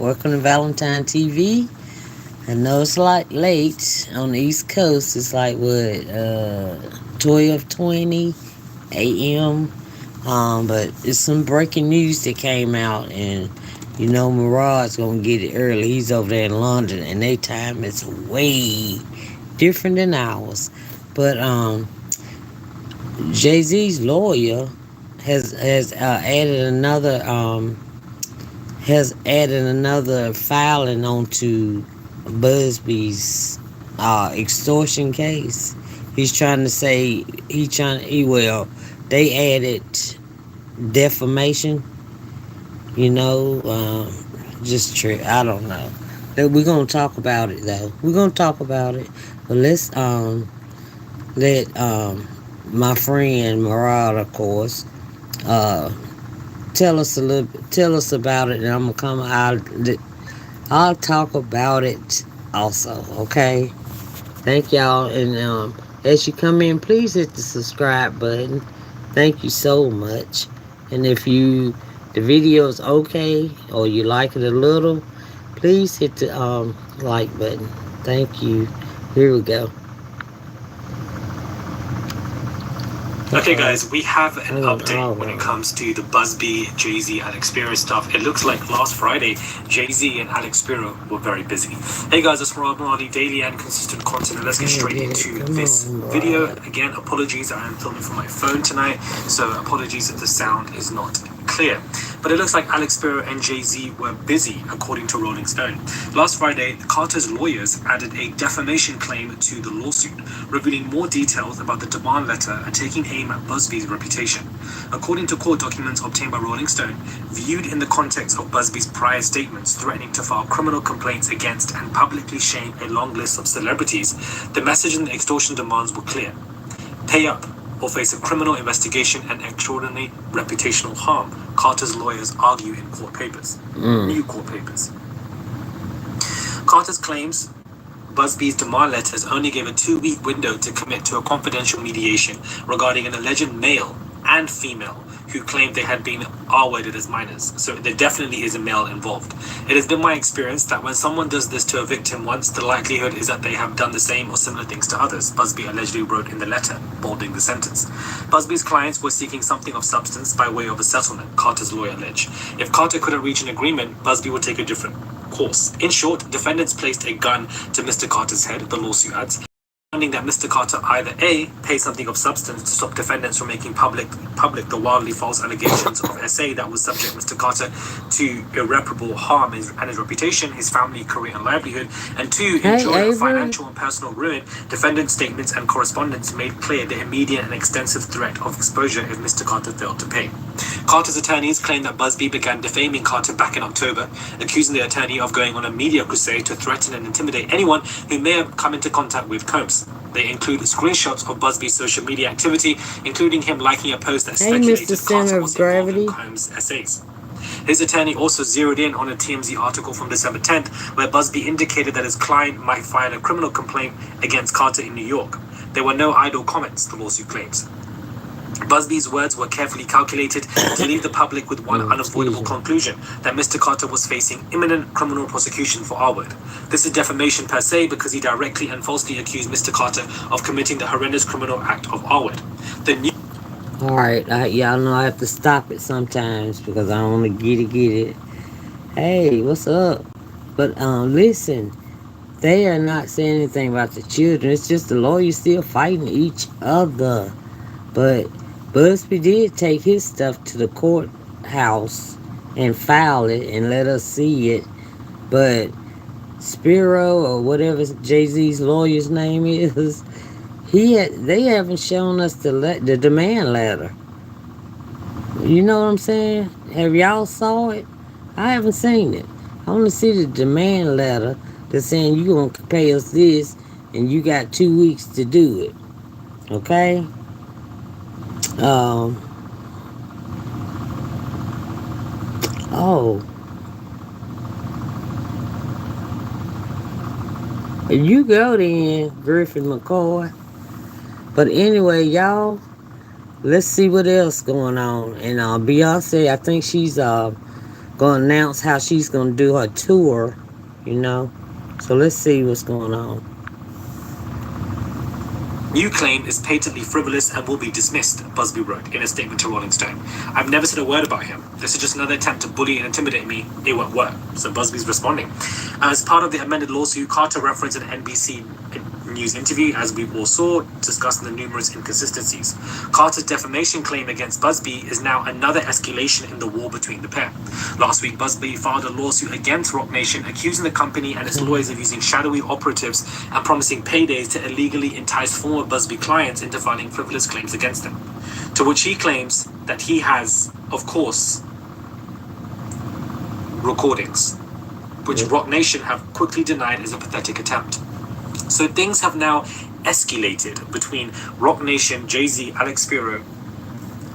Welcome to Valentine TV. I know it's like late on the East Coast. It's like what 12:20 a.m. But it's some breaking news that came out, and Murad's gonna get it early. He's over there in London, and their time is way different than ours. But Jay Z's lawyer has added another filing onto Buzbee's extortion case. He's trying to say they added defamation. Just I don't know. We're gonna talk about it though. We're gonna talk about it, but let's let my friend Murad, of course, uh tell us about it, and I'm gonna come out. I'll talk about it also. Okay. Thank y'all, and as you come in, please hit the subscribe button. Thank you so much. And if the video is okay or you like it a little, please hit the like button. Thank you. Here we go. Okay, guys, we have an update when it comes to the Buzbee, Jay-Z, Alex Spiro stuff. It looks like last Friday, Jay-Z and Alex Spiro were very busy. Hey guys, it's Rob Marley, daily and consistent content, and let's get straight into this video. Again, apologies, I am filming from my phone tonight, so apologies if the sound is not clear. But it looks like Alex Spiro and Jay-Z were busy, according to Rolling Stone. Last Friday, Carter's lawyers added a defamation claim to the lawsuit, revealing more details about the demand letter and taking aim at Buzbee's reputation. According to court documents obtained by Rolling Stone, viewed in the context of Buzbee's prior statements threatening to file criminal complaints against and publicly shame a long list of celebrities, the message in the extortion demands were clear. Pay up or face a criminal investigation and extraordinary reputational harm, Carter's lawyers argue in court papers. New court papers. Carter's claims Buzbee's demand letters only gave a 2-week window to commit to a confidential mediation regarding an alleged male and female who claimed they had been R-worded as minors. So there definitely is a male involved. It has been my experience that when someone does this to a victim once, the likelihood is that they have done the same or similar things to others, Buzbee allegedly wrote in the letter, bolding the sentence. Buzbee's clients were seeking something of substance by way of a settlement, Carter's lawyer alleged. If Carter couldn't reach an agreement, Buzbee would take a different course. In short, defendants placed a gun to Mr. Carter's head, the lawsuit adds, finding that Mr. Carter either A, pay something of substance to stop defendants from making public the wildly false allegations of SA that would subject Mr. Carter to irreparable harm and his reputation, his family, career, and livelihood, and 2, enjoy financial and personal ruin. Defendant statements and correspondence made clear the immediate and extensive threat of exposure if Mr. Carter failed to pay. Carter's attorneys claim that Buzbee began defaming Carter back in October, accusing the attorney of going on a media crusade to threaten and intimidate anyone who may have come into contact with Combs. They include screenshots of Buzbee's social media activity, including him liking a post that speculated Carter was involved in Combs' essays. His attorney also zeroed in on a TMZ article from December 10th, where Buzbee indicated that his client might file a criminal complaint against Carter in New York. There were no idle comments, the lawsuit claims. Buzbee's words were carefully calculated to leave the public with one unavoidable conclusion, that Mr. Carter was facing imminent criminal prosecution for R-word. This is defamation per se because he directly and falsely accused Mr. Carter of committing the horrendous criminal act of R-word. Alright, y'all know I have to stop it sometimes because I don't want to get it. Hey, what's up? But listen, they are not saying anything about the children. It's just the lawyers still fighting each other. But Buzbee did take his stuff to the courthouse and file it and let us see it. But Spiro, or whatever Jay-Z's lawyer's name is, they haven't shown us the demand letter. You know what I'm saying? Have y'all saw it? I haven't seen it. I want to see the demand letter that's saying you gonna pay us this and you got 2 weeks to do it. Okay? You go then, Griffin McCoy. But anyway, y'all, let's see what else going on. And Beyonce, I think she's gonna announce how she's gonna do her tour, you know. So let's see what's going on. New claim is patently frivolous and will be dismissed, Buzbee wrote in a statement to Rolling Stone. I've never said a word about him. This is just another attempt to bully and intimidate me. It won't work. So Buzbee's responding. As part of the amended lawsuit, Carter referenced an NBC News interview, as we all saw, discussing the numerous inconsistencies. Carter's defamation claim against Buzbee is now another escalation in the war between the pair. Last week, Buzbee filed a lawsuit against Roc Nation, accusing the company and its lawyers of using shadowy operatives and promising paydays to illegally entice former Buzbee clients into filing frivolous claims against them. To which he claims that he has, of course, recordings, which Roc Nation have quickly denied as a pathetic attempt. So things have now escalated between Roc Nation, Jay-Z, Alex Spiro,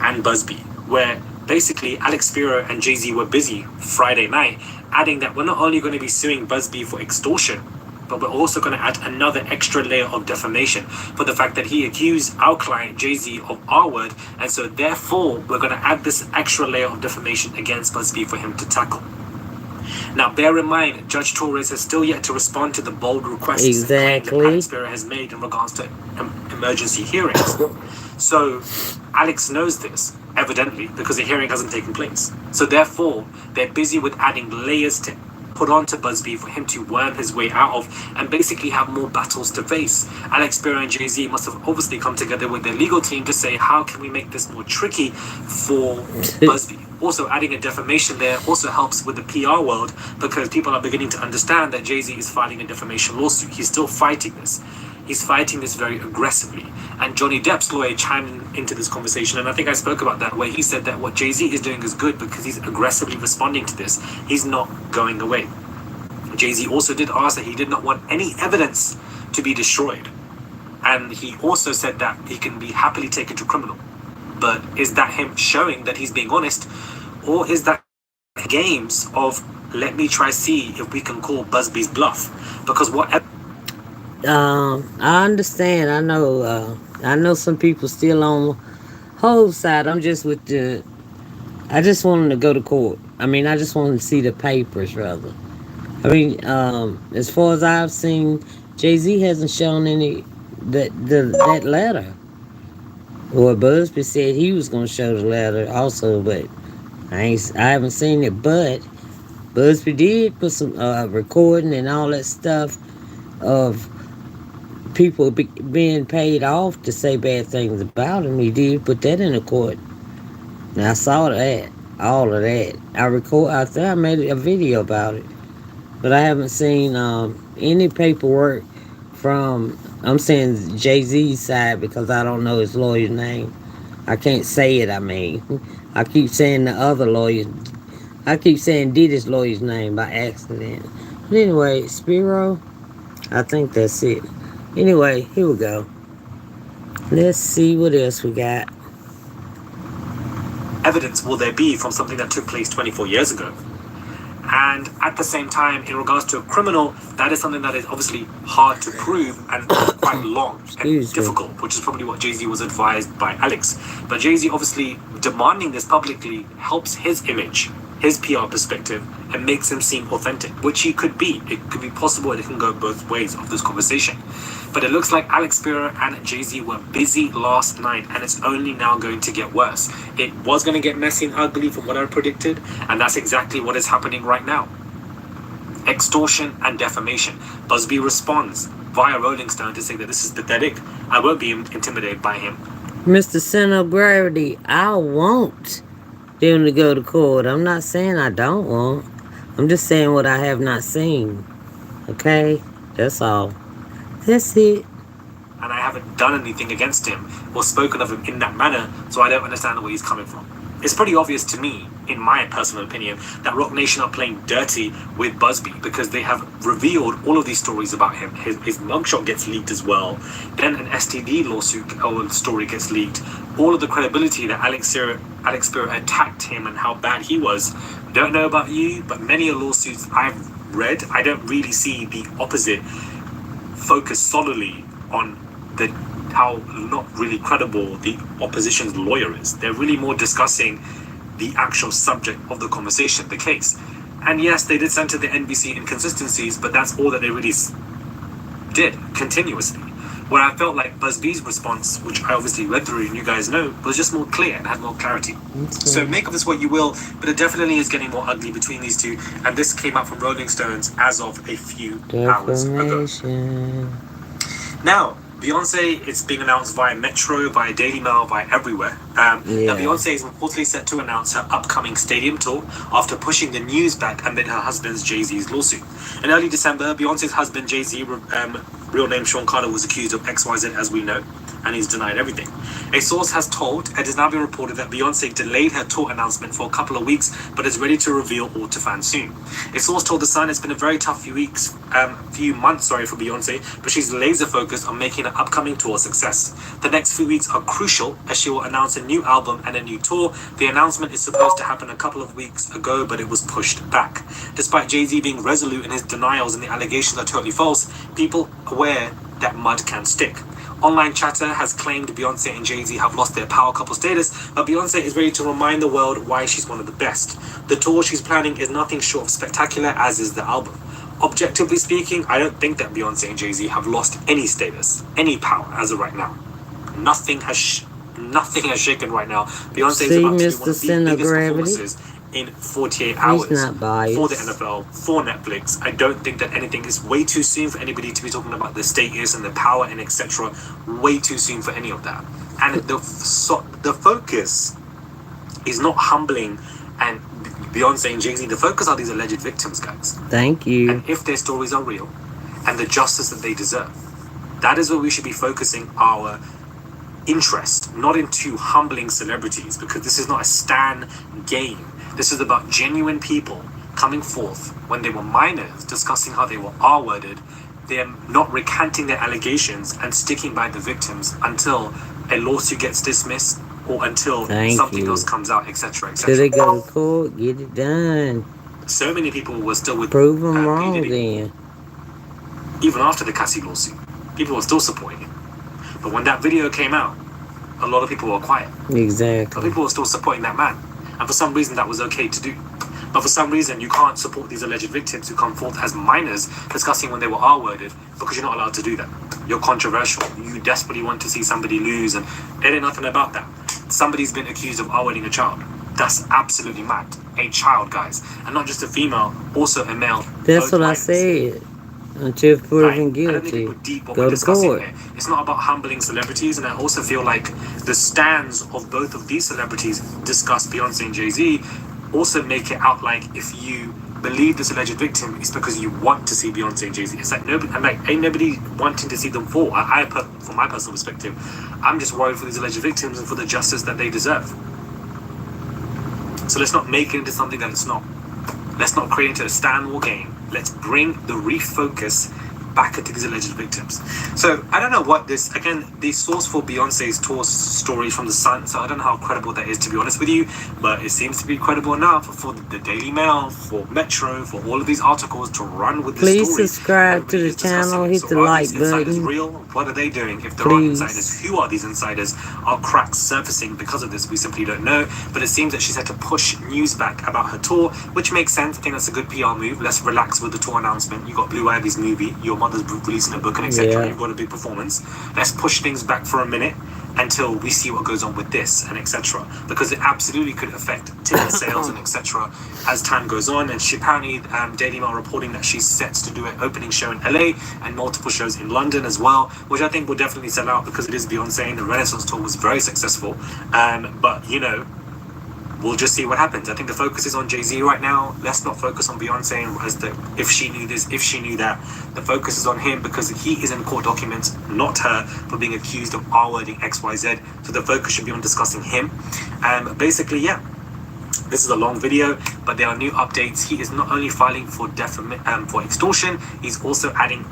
and Buzbee, where basically Alex Spiro and Jay-Z were busy Friday night, adding that we're not only going to be suing Buzbee for extortion, but we're also going to add another extra layer of defamation for the fact that he accused our client Jay-Z of R-word, and so therefore we're going to add this extra layer of defamation against Buzbee for him to tackle. Now, bear in mind, Judge Torres has still yet to respond to the bold requests that Alex Spiro has made in regards to emergency hearings. So, Alex knows this, evidently, because the hearing hasn't taken place. So, therefore, they're busy with adding layers to put onto Buzbee for him to worm his way out of and basically have more battles to face. Alex Spiro and Jay-Z must have obviously come together with their legal team to say, how can we make this more tricky for Buzbee? Also, adding a defamation there also helps with the PR world, because people are beginning to understand that Jay-Z is filing a defamation lawsuit. He's still fighting this. He's fighting this very aggressively. And Johnny Depp's lawyer chimed into this conversation, and I think I spoke about that, where he said that what Jay-Z is doing is good because he's aggressively responding to this. He's not going away. Jay-Z also did ask that he did not want any evidence to be destroyed. And he also said that he can be happily taken to criminal. But is that him showing that he's being honest, or is that games of let me try see if we can call Buzbee's bluff? Because what I understand. I know some people still on whole side. I'm just with the. I just want them to go to court. I mean, I just want to see the papers rather. I mean, as far as I've seen, Jay-Z hasn't shown any that letter. Well, Buzbee said he was gonna show the letter also, but I haven't seen it. But Buzbee did put some recording and all that stuff of people being paid off to say bad things about him. He did put that in the court. Now I saw that, all of that. I think I made a video about it, but I haven't seen any paperwork from. I'm saying Jay-Z's side because I don't know his lawyer's name. I can't say it. I mean, I keep saying the other lawyer. I keep saying Diddy's lawyer's name by accident. But anyway, Spiro, I think that's it. Anyway, here we go. Let's see what else we got. Evidence will there be from something that took place 24 years ago? And at the same time, in regards to a criminal, that is something that is obviously hard to prove and quite long and difficult, which is probably what Jay-Z was advised by Alex. But Jay-Z obviously demanding this publicly helps his image, his PR perspective, and makes him seem authentic, which he could be. It could be possible, and it can go both ways of this conversation. But it looks like Alex Spiro and Jay-Z were busy last night, and it's only now going to get worse. It was going to get messy and ugly from what I predicted, and that's exactly what is happening right now. Extortion and defamation. Buzbee responds via Rolling Stone to say that this is pathetic. I won't be intimidated by him. Mr. Center of Gravity, I want them to go to court. I'm not saying I don't want. I'm just saying what I have not seen. Okay? That's all. That's it. And I haven't done anything against him or spoken of him in that manner, so I don't understand where he's coming from. It's pretty obvious to me, in my personal opinion, that Roc Nation are playing dirty with Buzbee because they have revealed all of these stories about him. His mugshot gets leaked as well. Then an STD lawsuit or story gets leaked. All of the credibility that Alex Spiro attacked him and how bad he was. Don't know about you, but many lawsuits I've read, I don't really see the opposite focus solely on how not really credible the opposition's lawyer is. They're really more discussing the actual subject of the conversation, the case. And yes, they did center the NBC inconsistencies, but that's all that they really did continuously. Where I felt like Buzbee's response, which I obviously read through and you guys know, was just more clear and had more clarity. So make of this what you will, but it definitely is getting more ugly between these two. And this came out from Rolling Stones as of a few hours ago. Now, Beyonce is being announced via Metro, via Daily Mail, via everywhere. Now, Beyonce is reportedly set to announce her upcoming stadium tour after pushing the news back amid her husband's Jay-Z's lawsuit. In early December, Beyonce's husband Jay-Z, real name Sean Carter, was accused of XYZ, as we know, and he's denied everything. A source has told, it has now been reported that Beyonce delayed her tour announcement for a couple of weeks, but is ready to reveal all to fans soon. A source told The Sun it's been a very tough few months for Beyonce, but she's laser focused on making her upcoming tour a success. The next few weeks are crucial as she will announce a new album and a new tour. The announcement is supposed to happen a couple of weeks ago, but it was pushed back. Despite Jay-Z being resolute in his denials and the allegations are totally false, people are aware that mud can stick. Online chatter has claimed Beyonce and Jay-Z have lost their power couple status, but Beyonce is ready to remind the world why she's one of the best. The tour she's planning is nothing short of spectacular, as is the album. Objectively speaking, I don't think that Beyonce and Jay-Z have lost any status, any power as of right now. Nothing has shaken right now. Beyonce is about to be one of the biggest performances in 48 hours for the NFL, for Netflix. I don't think that anything is way too soon for anybody to be talking about the status and the power and etc. Way too soon for any of that. And the focus is not humbling and Beyonce and Jay-Z. The focus are these alleged victims, guys. Thank you. And if their stories are real and the justice that they deserve, that is where we should be focusing our interest, not into humbling celebrities, because this is not a stan game. This is about genuine people coming forth when they were minors, discussing how they were R-worded, them not recanting their allegations and sticking by the victims until a lawsuit gets dismissed or until something else comes out, etc., etc. Till they go to court, get it done. So many people were still with prove them wrong then. Even after the Cassie lawsuit, people were still supporting him. But when that video came out, a lot of people were quiet. Exactly. But people were still supporting that man. And for some reason, that was okay to do. But for some reason, you can't support these alleged victims who come forth as minors discussing when they were R-worded, because you're not allowed to do that. You're controversial. You desperately want to see somebody lose, and there ain't nothing about that. Somebody's been accused of R-wording a child. That's absolutely mad. A child, guys. And not just a female, also a male. That's what I said. Until proven guilty, go to court. It's not about humbling celebrities, and I also feel like the stands of both of these celebrities discuss Beyonce and Jay-Z also make it out like if you believe this alleged victim, it's because you want to see Beyonce and Jay-Z. It's like nobody, I'm like, ain't nobody wanting to see them fall. From my personal perspective, I'm just worried for these alleged victims and for the justice that they deserve. So let's not make it into something that it's not. Let's not create it into a stand war game. Let's bring the refocus back into these alleged victims. So I don't know what this, again, the source for Beyonce's tour story from The Sun, so I don't know how credible that is, to be honest with you, but it seems to be credible enough for the Daily Mail, for Metro, for all of these articles to run with this story. Please subscribe to the channel, hit the like button. Are these insiders real? What are they doing? If there are insiders, who are these insiders? Are cracks surfacing because of this? We simply don't know, but it seems that she's had to push news back about her tour, which makes sense. I think that's a good PR move. Let's relax with the tour announcement. You got Blue Ivy's movie, your mother's releasing a book, and etc. You've got a big performance. Let's push things back for a minute until we see what goes on with this and etc. Because it absolutely could affect ticket sales and etc. as time goes on. And she apparently, Daily Mail reporting that she's set to do an opening show in LA and multiple shows in London as well, which I think will definitely sell out because it is Beyonce and the Renaissance tour was very successful. But you know, we'll just see what happens. I think the focus is on Jay-Z right now. Let's not focus on Beyonce as the if she knew this, if she knew that. The focus is on him because he is in court documents, not her, for being accused of R-wording XYZ. So the focus should be on discussing him. Basically, yeah. This is a long video, but there are new updates. He is not only filing for extortion, he's also adding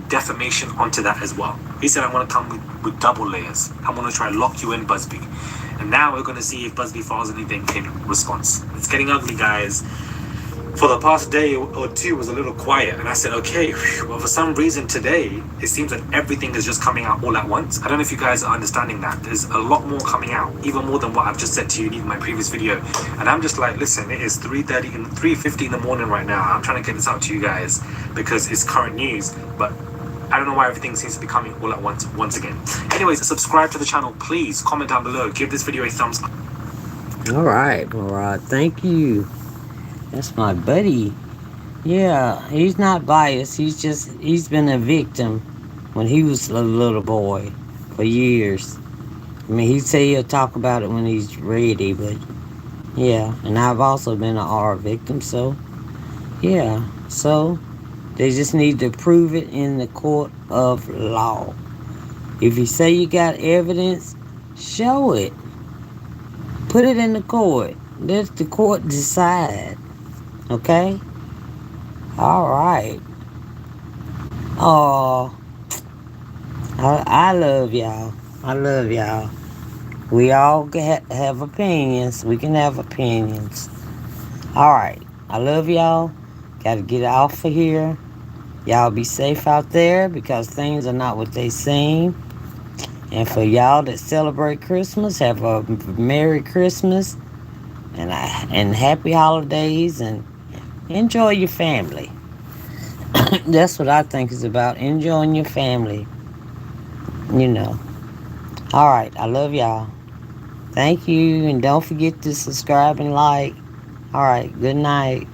defamation onto that as well. He said, I want to come with double layers. I want to try and lock you in, Buzbee. And now we're going to see if Buzbee files anything in response. It's getting ugly, guys. for the past day or two was a little quiet, and I said, okay, but for some reason today it seems that everything is just coming out all at once. I don't know if you guys are understanding that. There's a lot more coming out, even more than what I've just said to you in even my previous video. And I'm just like, listen, it is 3:30 and 3:50 in the morning right now. I'm trying to get this out to you guys because it's current news, but I don't know why everything seems to be coming all at once again. Anyways, subscribe to the channel, please. Comment down below, give this video a thumbs up. All right, thank you. That's my buddy. Yeah, he's not biased. He's been a victim when he was a little boy for years. I mean, he'd say he'll talk about it when he's ready, but yeah. And I've also been an R victim, so yeah. So they just need to prove it in the court of law. If you say you got evidence, show it. Put it in the court. Let the court decide. Okay? All right. Oh, I love y'all. I love y'all. We all have opinions. We can have opinions. All right. I love y'all. Got to get off of here. Y'all be safe out there because things are not what they seem. And for y'all that celebrate Christmas, have a Merry Christmas and happy holidays and enjoy your family. That's what I think is about, enjoying your family. You know. All right. I love y'all. Thank you. And don't forget to subscribe and like. All right. Good night.